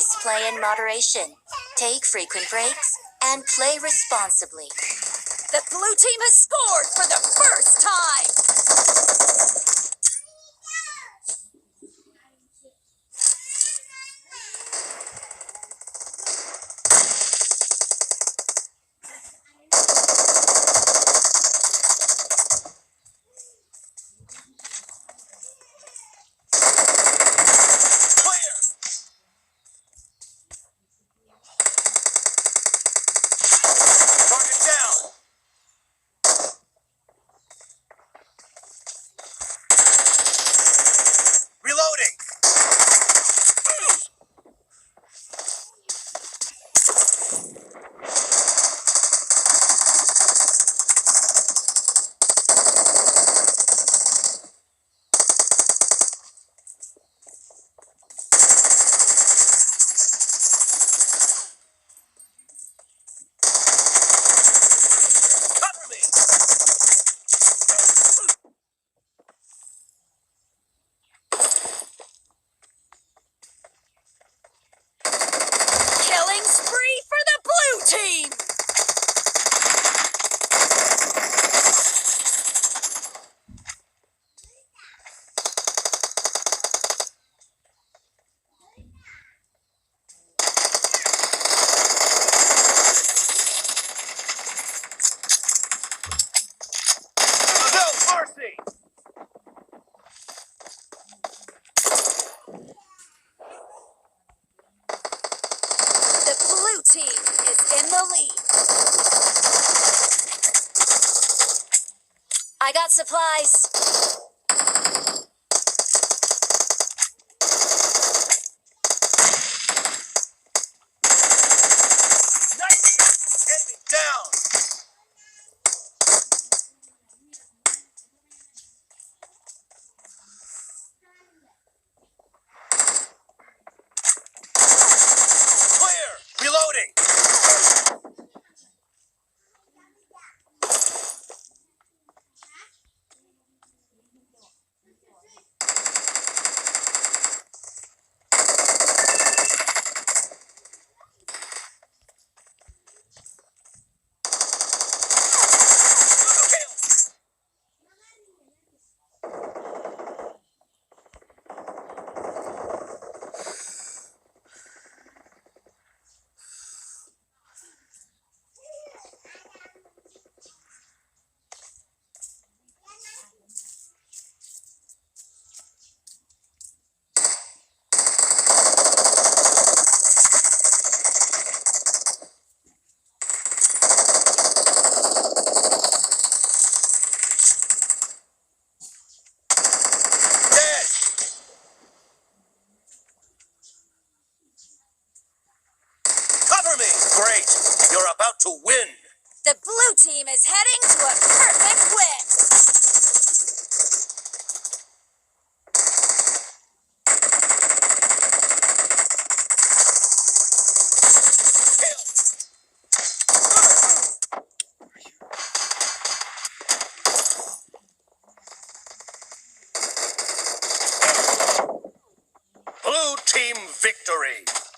Please play in moderation, take frequent breaks, and play responsibly. The blue team has scored for the first time! Team is in the lead. I got supplies. Nice! Enemy down! Clear! Reloading! Great! You're about to win! The blue team is heading to a perfect win! Blue team victory!